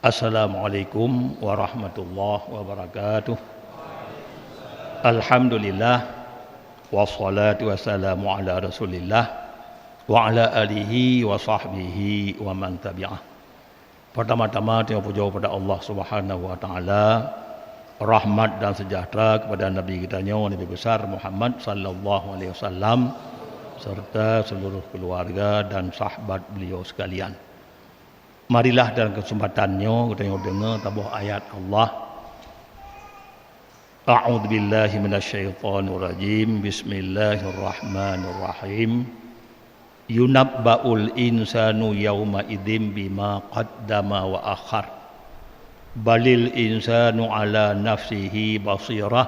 Assalamualaikum warahmatullahi wabarakatuh. Alhamdulillah wassalatu wassalamu ala Rasulillah wa ala alihi wa sahbihi wa man tabi'ah. Pertama-tama kita puja kepada Allah Subhanahu wa taala, rahmat dan sejahtera kepada Nabi kita Nabi besar Muhammad sallallahu alaihi wasallam serta seluruh keluarga dan sahabat beliau sekalian. Marilah dalam kesempatannya kita dengar tabuh ayat Allah. A'udzu billahi minasyaitonir rajim. Bismillahirrahmanirrahim. Yunabba'ul insanu yawma idzin bima qaddama wa akhar. Balil insanu ala nafsihi basirah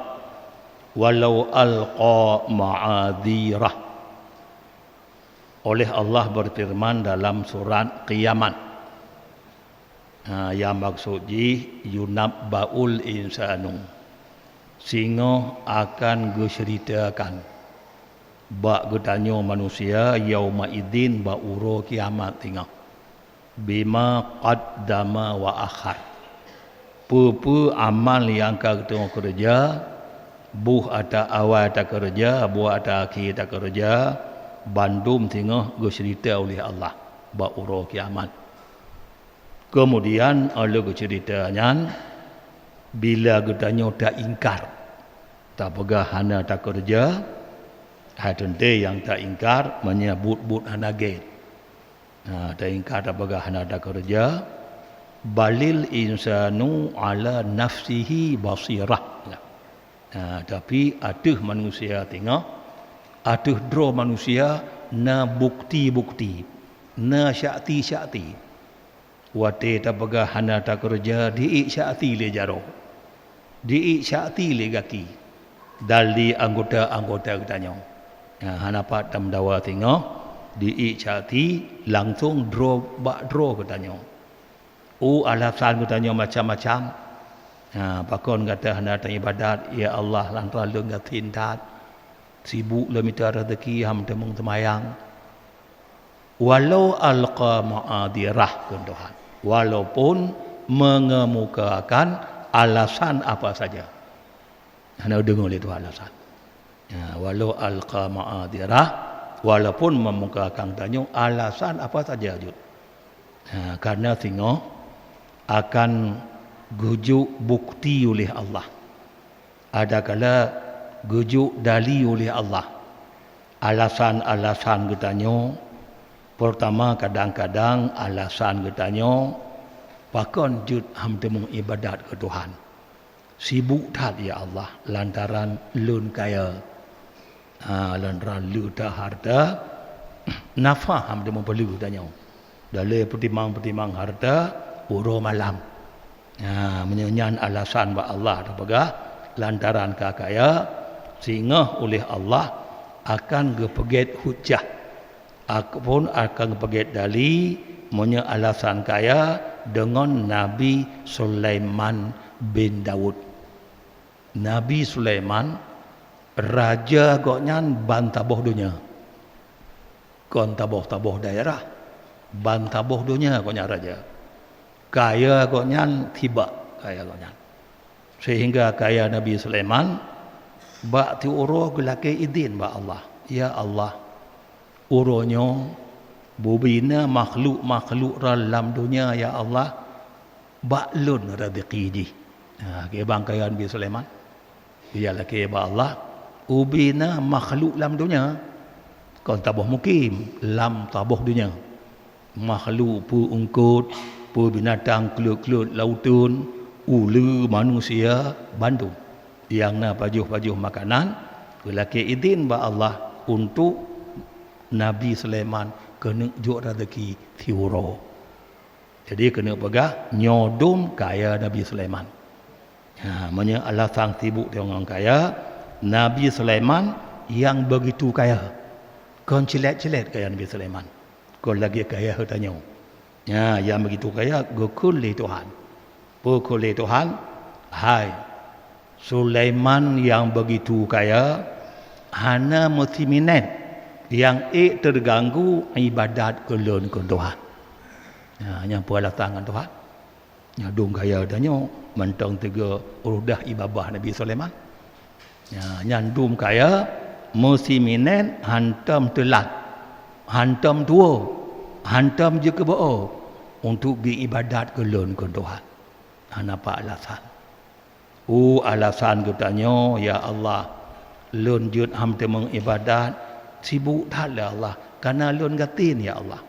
walau alqa ma'adhirah. Oleh Allah berfirman dalam surat Qiyamat. Yang maksudnya yunabba'ul insanu, singa akan diceritakan bak getanyo manusia yauma idzin ba uro kiamat tengah bima qaddama wa akhar, apa amal yang kau kerja buh ada awal tak kerja, buh ada akhir tak kerja, bandum tengah dicerita oleh Allah ba uro kiamat. Kemudian Allah ceritanya bila gedanya tak ingkar, tak pegah hana tak kerja, hadente yang tak ingkar menyebut-but hana gate. Tak ingkar tak pegah hana tak kerja, balil insanu ala nafsihi basirah. Tapi aduh manusia tengok, aduh draw manusia na bukti-bukti, na syakti-syakti. Wate tak pegah hana tak kerja diik syakti le jaro, diik syakti le gaki dari anggota-anggota katanya. Hana pat tam dawa tengok diik syakti langsung draw katanya. Alasan katanya macam-macam. Pakon kata hana tak ibadat, ya Allah lantar lengat tindat sibuk le minta rezeki ham temung temayang. Walau alqa ma'adirah Tuhan, walaupun mengemukakan alasan apa saja. Anda dengar itu alasan. Walau alqa ma'adirah, walaupun memukakan tanya alasan apa saja. Karena tengok akan gujuk bukti oleh Allah. Ada kala gujuk dali oleh Allah. Alasan-alasan katanya. Pertama kadang-kadang alasan katanya pakon jud ham temung ibadat ke Tuhan. Sibuk tak ya Allah lantaran lun kaya. Lantaran lun tak harta nafah ham temung perlu tanya. Dalam pertimang-pertimang harta uro malam. Menyanyian alasan ba Allah pegah lantaran kaya sehingga oleh Allah akan gepeget hujah. Aku pun akan pergi dali punya alasan kaya dengan Nabi Sulaiman bin Daud. Nabi Sulaiman raja goknya bantaboh dunia. Kon taboh-taboh daerah bantaboh dunia goknya raja. Kaya goknya tiba kaya goknya. Sehingga kaya Nabi Sulaiman bak tiuro gelake idin ba Allah. Ya Allah, uronyo bubina makhluk-makhluk dalam dunia ya Allah baklun rezeki di. Ke bangkaian Nabi Sulaiman. Biarlah ke Allah ubina makhluk dalam dunia. Kau tabuh mukim lam tabuh dunia. Makhluk pu ungkut, pu binatang kelut-kelut lautun, ulu manusia bantu. Yang na pajuh-pajuh makanan, kelaki izin ba Allah untuk Nabi Sulaiman kena juk rezeki tiuro. Jadi kena pegah nyodum kaya Nabi Sulaiman. Maknanya alasan sibuk dia orang kaya, Nabi Sulaiman yang begitu kaya. Kon cilet-cilet kaya Nabi Sulaiman. Kon lagi kaya hartanya. Yang begitu kaya gokul Tuhan. Pukul Tuhan, hai Sulaiman yang begitu kaya, hana muslimin yang terganggu ibadat kelon ke Tuhan. Yang puala tangan Tuhan. Yang dong gaya danyo mentang tiga urudah ibadah Nabi Sulaiman. Yang dum kaya muslimin hantam telat, hantam tua, hantam je ke bawah untuk beribadat kelon ke Tuhan. Apa alasan? Alasan katanya, ya Allah, lun jud ham temeng ibadat sibuk dah lah Allah. Karena lun gatin ya Allah.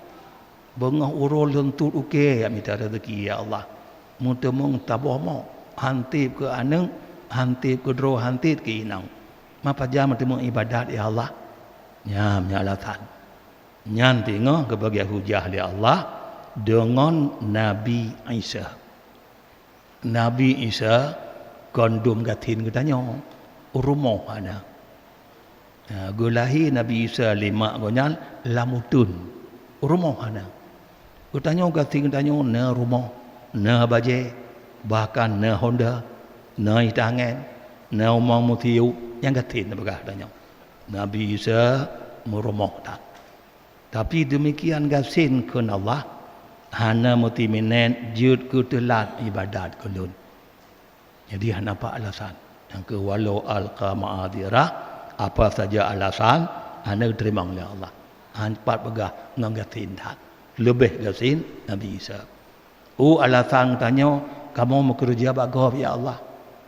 Bengah urul lun tut uke ya minta rezeki ya Allah. Mu temeng tabah mo, hantip ke aneng, hantip ke dro, hantip ke inang. Mapa jam temeng ibadat ya Allah. Nyam alasan. Nyan tengok kebagai hujah ya Allah dengan Nabi Isa. Nabi Isa kondom gatin katanya rumah ana. Gulahi Nabi Isa 5 gonyal lamutun rumah ana. Katanya gatin katanya na rumah, na baje, bahkan na Honda, na itangan, na umang mutiu yang gatin begah katanya. Nabi Isa merumah tak. Tapi demikian gasin kun Allah hana mutiminen jud ku telat ibadat kulun. Jadi apa alasan? Yang ke walau alqa ma'adirah, apa saja alasan hana terima oleh Allah. Hanpat begah ngagatin tak. Lebih gasin Nabi Isa. Alasan tanya, kamu mau kerja bagab ya Allah.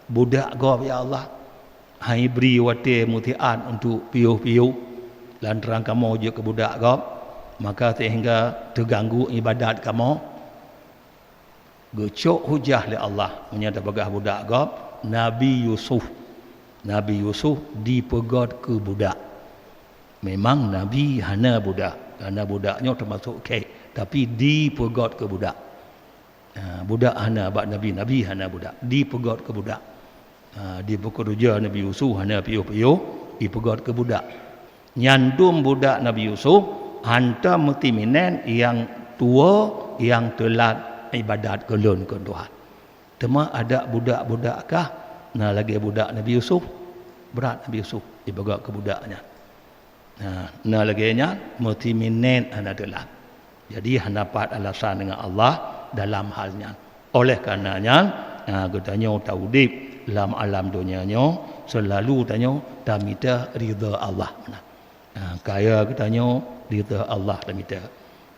Budak gab ya Allah. Hai beri wate mutian untuk piuh-piuh. Lantaran kamu je ke budak gab. Maka sehingga terganggu ibadat kamu. Gecok hujah oleh Allah menyata bagah budak gab. Nabi Yusuf dipegat ke budak. Memang Nabi hana budak, kerana budaknya termasuk kek, tapi dipegat ke budak. Budak hana bak Nabi hana budak, dipegat ke budak. Di pekerja Nabi Yusuf hana piuh-piuh, dipegat ke budak. Nyandum budak Nabi Yusuf hantam mutiminen yang tua yang telat ibadat kelun ke Tuhan. Tema ada budak-budakkah? Nah lagi budak Nabi Yusuf, berat Nabi Yusuf dibawa ke budaknya. Nah lagi nya mutiminen ana telat. Jadi hanapat alasan dengan Allah dalam halnya. Oleh karenanya katanya taudib dalam alam dunianya selalu tanya tamita ridha Allah. Kaya katanya ridha Allah lamita.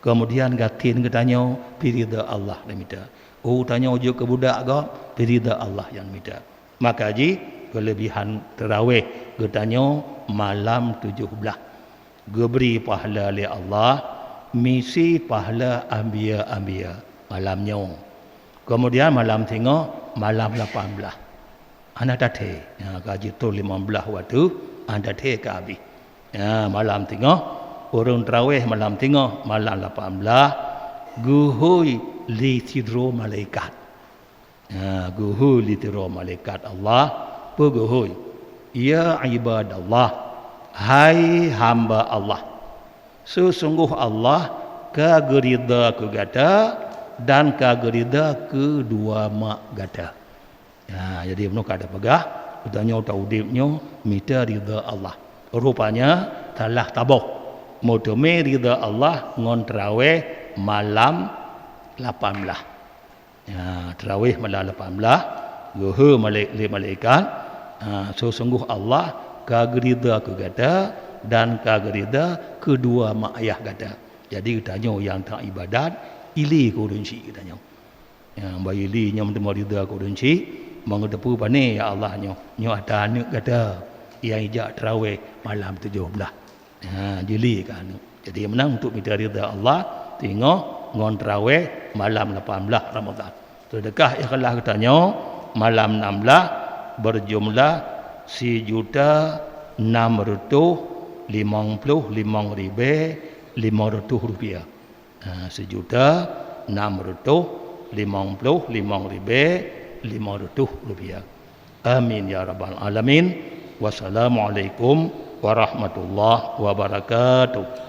Kemudian gatin katanya ridha Allah lamita. Tanya ujuk ke budak ke ridha Allah yang lamita. Maka ji kelebihan tarawih katanya malam 17. Geberi pahala oleh Allah, misi pahala anbiya malamnya. Kemudian malam tengok malam 18. Anda datang. Gaji tu 15 waktu anda datang ke habis. Malam tengok urung tarawih malam tengok malam 18 guhui li tidro malaikat. Guhui li tidro malaikat Allah peguhui ya ibadallah, hai hamba Allah, sesungguh Allah kagerida ke gata dan kagerida kedua mak gata. Jadi menuk ada pegah katanya taudibnya minta ridha Allah. Rupanya telah tabok mudome ridha Allah ngon tarawih malam 18. Tarawih malam 18 guhu malaikat sesungguh Allah kagerida ke gada dan kagerida kedua mak ayah gada. Jadi katanya yang tak ibadat ili kurunci katanya. Yang bayi ili nya mentemu ridha kurunci mengedepu pane ya Allah nyo ada anak gada yang ijak tarawih malam 17. Jeli kan. Jadi menang untuk minta ridha Allah tengok ngon tarawih malam 18 Ramadan. Sedekah ikhlas katanya malam 16 berjumlah 1.655.500 rupiah. 1.655.500 rupiah. Amin ya rabbal alamin. Wassalamualaikum warahmatullahi wabarakatuh.